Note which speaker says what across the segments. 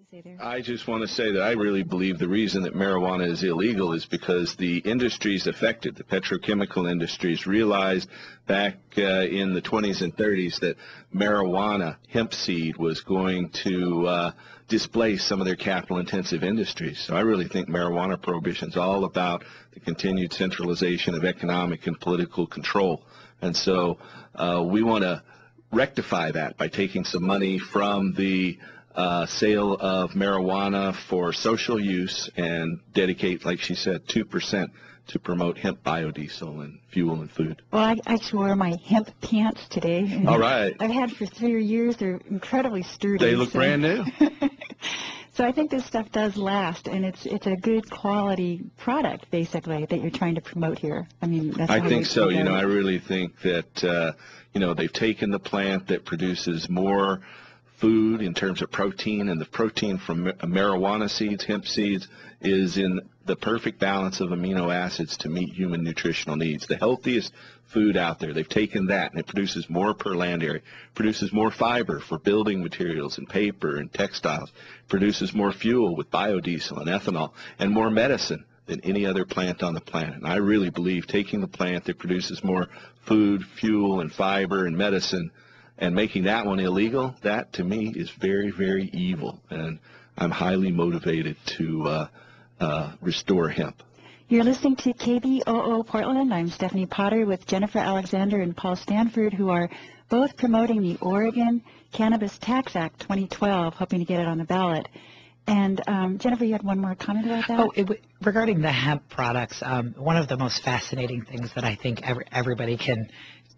Speaker 1: say there?
Speaker 2: I just want to say that I really believe the reason that marijuana is illegal is because the industries affected, the petrochemical industries, realized back in the 20s and 30s that marijuana, hemp seed, was going to displace some of their capital-intensive industries. So I really think marijuana prohibition is all about the continued centralization of economic and political control. And so we want to rectify that by taking some money from the sale of marijuana for social use and dedicate, like she said, 2% to promote hemp biodiesel and fuel and food.
Speaker 1: Well, I actually wore my hemp pants today.
Speaker 2: All right.
Speaker 1: I've had for 3 years. They're incredibly sturdy.
Speaker 2: They look brand new.
Speaker 1: So I think this stuff does last, and it's a good quality product, basically, that you're trying to promote here. I mean, that's
Speaker 2: I think so. You know, I really think that, you know, they've taken the plant that produces more food in terms of protein, and the protein from marijuana seeds, hemp seeds, is in the perfect balance of amino acids to meet human nutritional needs. The healthiest food out there. They've taken that, and it produces more per land area, produces more fiber for building materials and paper and textiles, produces more fuel with biodiesel and ethanol, and more medicine than any other plant on the planet. And I really believe taking the plant that produces more food, fuel, and fiber and medicine and making that one illegal, that to me is very, very evil. And I'm highly motivated to restore hemp.
Speaker 1: You're listening to KBOO Portland. I'm Stephanie Potter with Jennifer Alexander and Paul Stanford, who are both promoting the Oregon Cannabis Tax Act 2012, hoping to get it on the ballot. And Jennifer, you had one more comment about that?
Speaker 3: Oh, regarding the hemp products, one of the most fascinating things that I think everybody can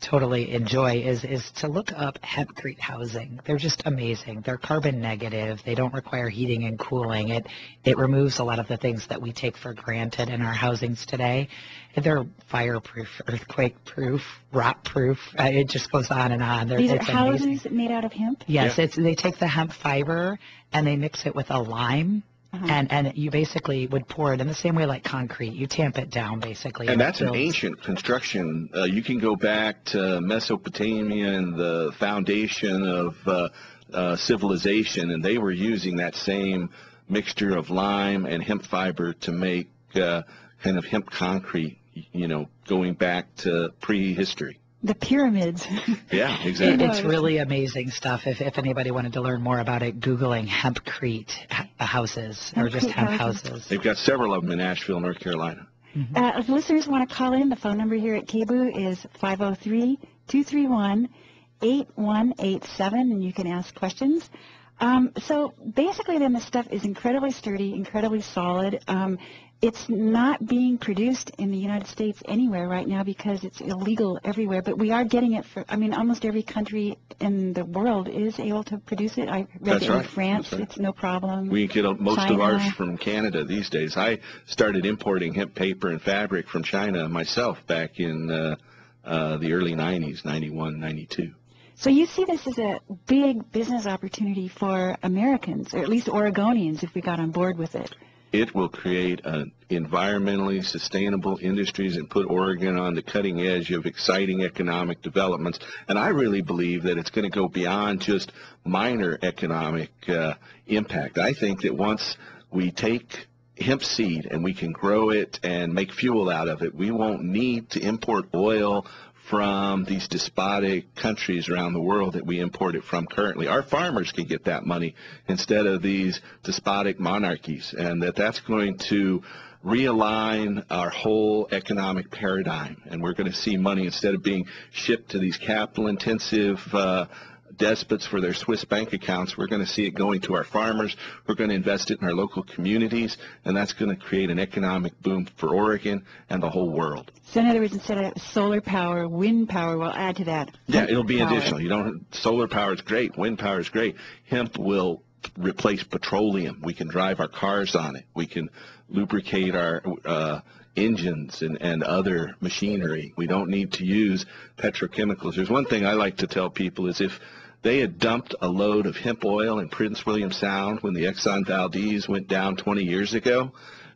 Speaker 3: totally enjoy is to look up hempcrete housing. They're just amazing. They're carbon negative. They don't require heating and cooling. It removes a lot of the things that we take for granted in our housings today. They're fireproof, earthquake-proof, rot-proof. It just goes on and on.
Speaker 1: These are houses made out of hemp?
Speaker 3: Yes,
Speaker 2: yeah.
Speaker 3: They take the hemp fiber and they mix it with a lime. And you basically would pour it in the same way like concrete. You tamp it down, basically.
Speaker 2: And that's an ancient construction. You can go back to Mesopotamia and the foundation of civilization, and they were using that same mixture of lime and hemp fiber to make kind of hemp concrete, you know, going back to prehistory.
Speaker 1: The pyramids.
Speaker 2: Yeah, exactly.
Speaker 3: It's really amazing stuff. If anybody wanted to learn more about it, Googling hempcrete houses or just hemp houses.
Speaker 2: They've got several of them in Asheville, North Carolina.
Speaker 1: If listeners want to call in, the phone number here at KBOO is 503-231-8187, and you can ask questions. So basically then the stuff is incredibly sturdy, incredibly solid. It's not being produced in the United States anywhere right now because it's illegal everywhere, but we are getting it for, I mean, almost every country in the world is able to produce it. I read that in France, it's no problem.
Speaker 2: We get most
Speaker 1: China.
Speaker 2: of ours from Canada these days. I started importing hemp paper and fabric from China myself back in the early 90s, 91, 92.
Speaker 1: So you see this as a big business opportunity for Americans, or at least Oregonians, if we got on board with it.
Speaker 2: It will create environmentally sustainable industries and put Oregon on the cutting edge of exciting economic developments. And I really believe that it's going to go beyond just minor economic impact. I think that once we take hemp seed and we can grow it and make fuel out of it, we won't need to import oil from these despotic countries around the world that we import it from currently. Our farmers can get that money instead of these despotic monarchies, and that's going to realign our whole economic paradigm, and we're going to see money, instead of being shipped to these capital-intensive despots for their Swiss bank accounts, we're going to see it going to our farmers. We're going to invest it in our local communities, and that's going to create an economic boom for Oregon and the whole world.
Speaker 1: So in other words, instead of solar power, wind power will add to that.
Speaker 2: Yeah, it'll be
Speaker 1: power.
Speaker 2: additional. Solar power is great. Wind power is great. Hemp will replace petroleum. We can drive our cars on it. We can lubricate our engines and other machinery. We don't need to use petrochemicals. There's one thing I like to tell people is if they had dumped a load of hemp oil in Prince William Sound when the Exxon Valdez went down 20 years ago,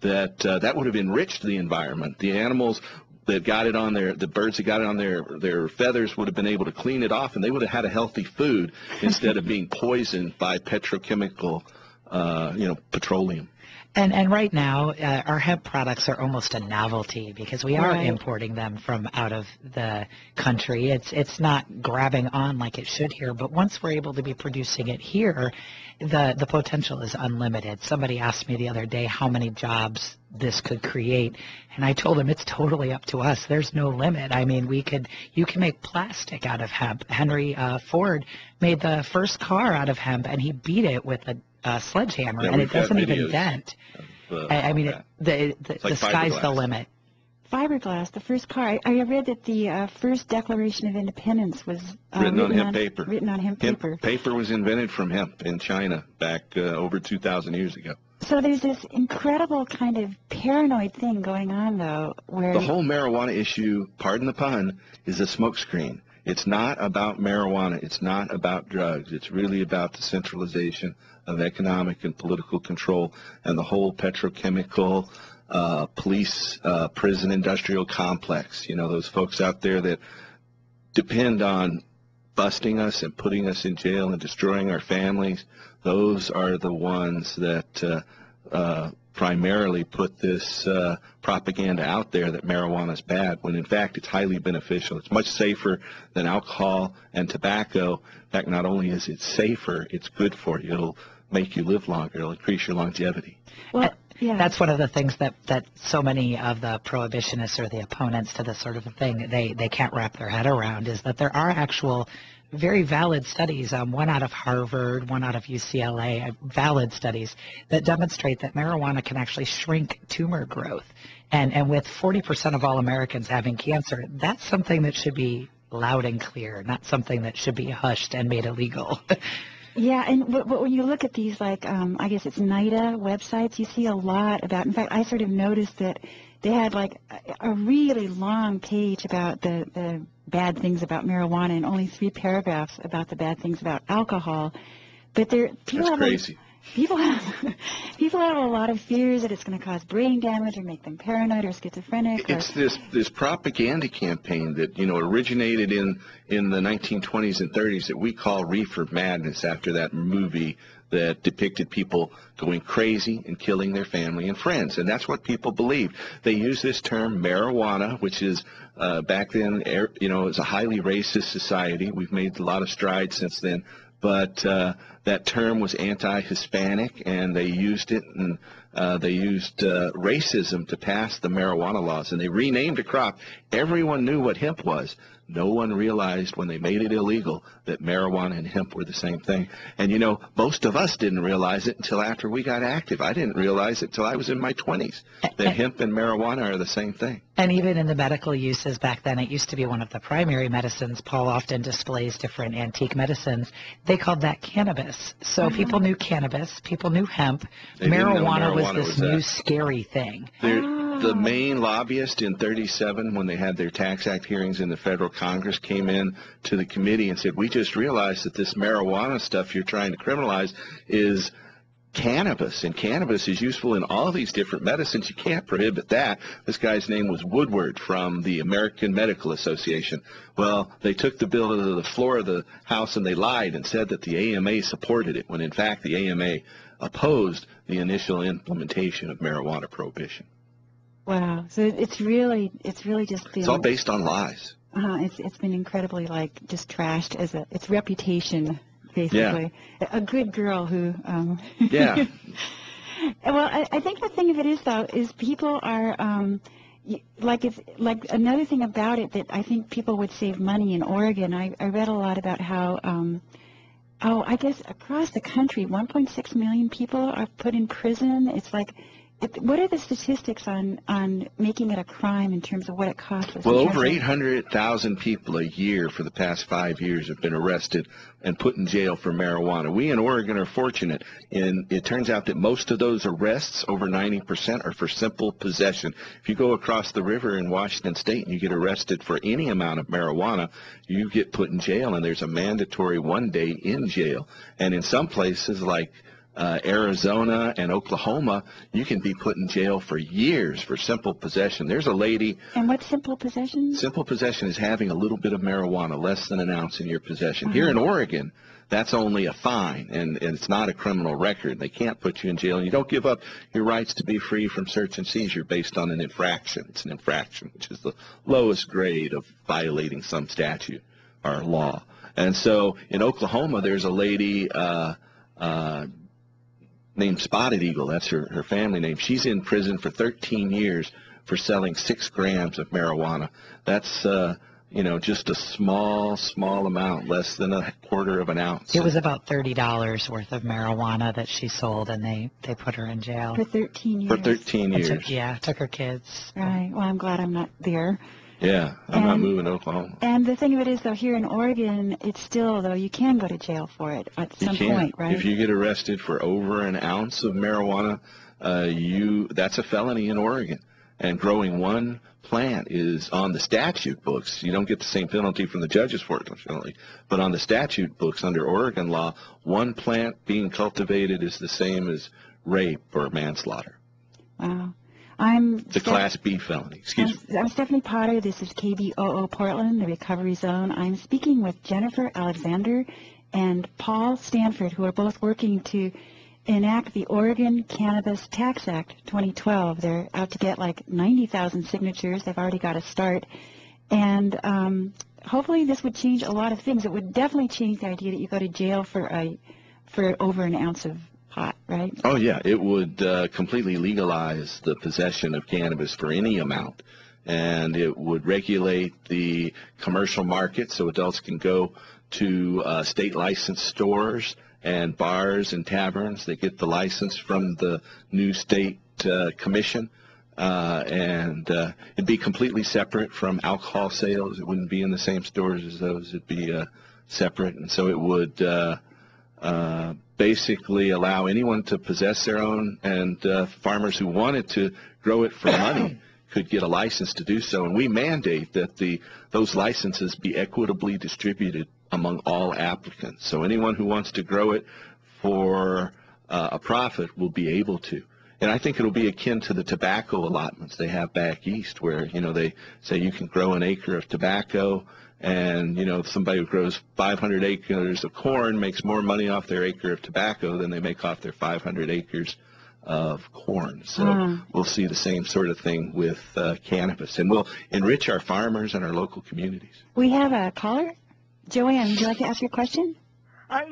Speaker 2: that would have enriched the environment. The animals that got it on the birds that got it on their feathers would have been able to clean it off, and they would have had a healthy food instead of being poisoned by petrochemical petroleum.
Speaker 3: And right now, our hemp products are almost a novelty because we are
Speaker 1: Right.
Speaker 3: importing them from out of the country. It's not grabbing on like it should here, but once we're able to be producing it here, the potential is unlimited. Somebody asked me the other day how many jobs this could create, and I told them it's totally up to us. There's no limit. I mean, you can make plastic out of hemp. Henry Ford made the first car out of hemp, and he beat it with a sledgehammer,
Speaker 2: Yeah,
Speaker 3: and
Speaker 2: we've
Speaker 3: it
Speaker 2: got
Speaker 3: doesn't even
Speaker 2: videos
Speaker 3: dent.
Speaker 2: of,
Speaker 3: I mean,
Speaker 2: that.
Speaker 3: the
Speaker 2: like
Speaker 3: sky's the
Speaker 2: fiberglass.
Speaker 3: limit.
Speaker 1: Fiberglass, the first car. I read that the first Declaration of Independence was
Speaker 2: Written on hemp paper.
Speaker 1: Written on hemp paper.
Speaker 2: Paper was invented from hemp in China back over 2,000 years ago.
Speaker 1: So there's this incredible kind of paranoid thing going on, though, where
Speaker 2: The whole marijuana issue, pardon the pun, is a smokescreen. It's not about marijuana. It's not about drugs. It's really about the centralization of economic and political control and the whole petrochemical, police, prison industrial complex. You know, those folks out there that depend on busting us and putting us in jail and destroying our families, those are the ones that primarily put this propaganda out there that marijuana is bad, when in fact it's highly beneficial. It's much safer than alcohol and tobacco. In fact, not only is it safer, it's good for you. It'll make you live longer. It'll increase your longevity.
Speaker 1: well, yeah.
Speaker 3: That's one of the things that so many of the prohibitionists or the opponents to this sort of a thing, they can't wrap their head around, is that there are actual very valid studies, one out of Harvard, one out of UCLA, valid studies that demonstrate that marijuana can actually shrink tumor growth. And with 40% of all Americans having cancer, that's something that should be loud and clear, not something that should be hushed and made illegal.
Speaker 1: Yeah, and when you look at these, like, I guess it's NIDA websites, you see a lot about, in fact, I sort of noticed that they had, like, a really long page about the bad things about marijuana and only 3 paragraphs about the bad things about alcohol. But people
Speaker 2: That's
Speaker 1: have
Speaker 2: crazy.
Speaker 1: People have a lot of fears that it's going to cause brain damage or make them paranoid or schizophrenic.
Speaker 2: It's this propaganda campaign that, originated in the 1920s and 30s that we call reefer madness, after that movie that depicted people going crazy and killing their family and friends. And that's what people believe. They use this term marijuana, which is back then, it's a highly racist society. We've made a lot of strides since then. But that term was anti-Hispanic, and they used it, and they used racism to pass the marijuana laws, and they renamed a crop. Everyone knew what hemp was. No one realized when they made it illegal that marijuana and hemp were the same thing. And, most of us didn't realize it until after we got active. I didn't realize it until I was in my 20s, that hemp and marijuana are the same thing.
Speaker 3: And even in the medical uses back then, it used to be one of the primary medicines. Paul often displays different antique medicines. They called that cannabis. So people knew cannabis, people knew hemp.
Speaker 2: They didn't know
Speaker 3: Marijuana was
Speaker 2: marijuana
Speaker 3: this
Speaker 2: was
Speaker 3: new
Speaker 2: that.
Speaker 3: scary thing.
Speaker 2: The main lobbyist in 37, when they had their Tax Act hearings in the federal Congress, came in to the committee and said, we just realized that this marijuana stuff you're trying to criminalize is cannabis, and cannabis is useful in all these different medicines. You can't prohibit that. This guy's name was Woodward from the American Medical Association. Well, they took the bill to the floor of the House and they lied and said that the AMA supported it, when in fact the AMA opposed the initial implementation of marijuana prohibition.
Speaker 1: Wow. So it's really just been,
Speaker 2: It's all based on lies.
Speaker 1: it's been incredibly, like, just trashed as its reputation, basically. Yeah. A good girl who
Speaker 2: Yeah.
Speaker 1: Well, I think the thing of it is, though, is people are it's like another thing about it that I think people would save money in Oregon. I read a lot about how I guess across the country 1.6 million people are put in prison. It's like, what are the statistics on making it a crime in terms of what it costs us?
Speaker 2: Well, over 800,000 people a year for the past 5 years have been arrested and put in jail for marijuana. We in Oregon are fortunate, and it turns out that most of those arrests, over 90%, are for simple possession. If you go across the river in Washington State and you get arrested for any amount of marijuana, you get put in jail, and there's a mandatory 1 day in jail. And in some places like Arizona and Oklahoma, you can be put in jail for years for simple possession. There's a lady.
Speaker 1: And what's simple possession?
Speaker 2: Simple possession is having a little bit of marijuana, less than an ounce in your possession. Here in Oregon, that's only a fine, and it's not a criminal record. They can't put you in jail, and you don't give up your rights to be free from search and seizure based on an infraction. It's an infraction, which is the lowest grade of violating some statute or law. And so in Oklahoma, there's a lady named Spotted Eagle. That's her family name. She's in prison for 13 years for selling 6 grams of marijuana. That's just a small amount, less than a quarter of an ounce.
Speaker 3: It was about $30 worth of marijuana that she sold, and they put her in jail.
Speaker 1: For 13 years.
Speaker 2: For 13 years.
Speaker 3: Took her kids.
Speaker 1: Right. Well, I'm glad I'm not there.
Speaker 2: Yeah, I'm not moving to Oklahoma.
Speaker 1: And the thing of it is, though, here in Oregon, it's still, though, you can go to jail for it at some point, right?
Speaker 2: If you get arrested for over an ounce of marijuana, that's a felony in Oregon. And growing one plant is on the statute books. You don't get the same penalty from the judges, fortunately. But on the statute books under Oregon law, one plant being cultivated is the same as rape or manslaughter.
Speaker 1: Wow.
Speaker 2: It's a Class B felony. Excuse me.
Speaker 1: I'm Stephanie Potter. This is KBOO Portland, the Recovery Zone. I'm speaking with Jennifer Alexander and Paul Stanford, who are both working to enact the Oregon Cannabis Tax Act 2012. They're out to get like 90,000 signatures. They've already got a start. And hopefully this would change a lot of things. It would definitely change the idea that you go to jail for over an ounce of pot, right?
Speaker 2: Oh, yeah. It would completely legalize the possession of cannabis for any amount. And it would regulate the commercial market so adults can go to state licensed stores and bars and taverns. They get the license from the new state commission. And it'd be completely separate from alcohol sales. It wouldn't be in the same stores as those. It'd be separate. And so it would basically allow anyone to possess their own, and farmers who wanted to grow it for money could get a license to do so. And we mandate that those licenses be equitably distributed among all applicants. So anyone who wants to grow it for a profit will be able to. And I think it'll be akin to the tobacco allotments they have back east, where they say you can grow an acre of tobacco, and somebody who grows 500 acres of corn makes more money off their acre of tobacco than they make off their 500 acres of corn. So we'll see the same sort of thing with cannabis, and we'll enrich our farmers and our local communities.
Speaker 1: We have a caller. Joanne, would you like to ask your question?
Speaker 4: I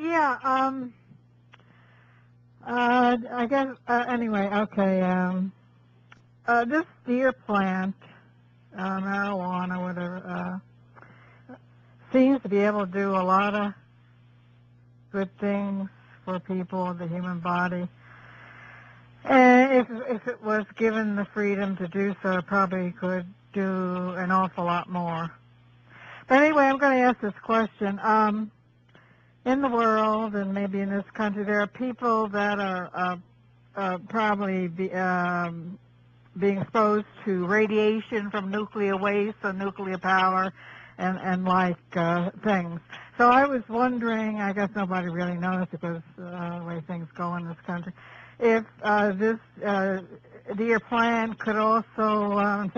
Speaker 4: guess, anyway, okay, this deer plant, marijuana, whatever, seems to be able to do a lot of good things for people, the human body. And if it was given the freedom to do so, it probably could do an awful lot more. But anyway, I'm going to ask this question. In the world, and maybe in this country, there are people that are probably being exposed to radiation from nuclear waste or nuclear power and like things. So I was wondering, I guess nobody really knows because the way things go in this country, if this deer plan could also,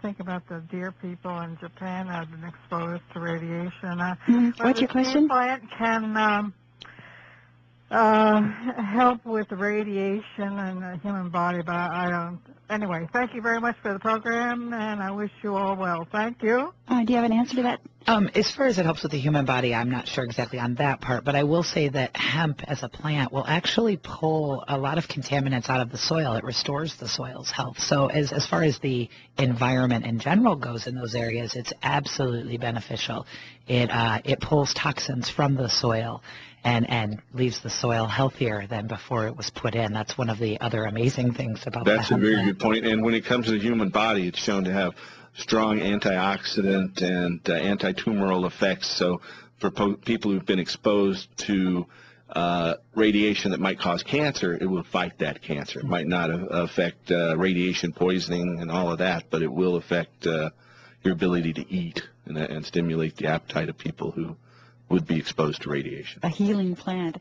Speaker 4: think about the deer people in Japan that have been exposed to radiation.
Speaker 1: What's your question?
Speaker 4: The plant can help with the radiation in the human body, but I don't. Anyway, thank you very much for the program, and I wish you all well. Thank you.
Speaker 1: Do you have an answer to that?
Speaker 3: As far as it helps with the human body, I'm not sure exactly on that part, but I will say that hemp as a plant will actually pull a lot of contaminants out of the soil. It restores the soil's health. So as far as the environment in general goes in those areas, it's absolutely beneficial. It pulls toxins from the soil and leaves the soil healthier than before it was put in. That's one of the other amazing things about that.
Speaker 2: That's a very good point. And when it comes to the human body, it's shown to have strong antioxidant and anti-tumoral effects. So for people who've been exposed to radiation that might cause cancer, it will fight that cancer. It might not affect radiation poisoning and all of that, but it will affect your ability to eat and stimulate the appetite of people who would be exposed to radiation.
Speaker 1: A healing plant.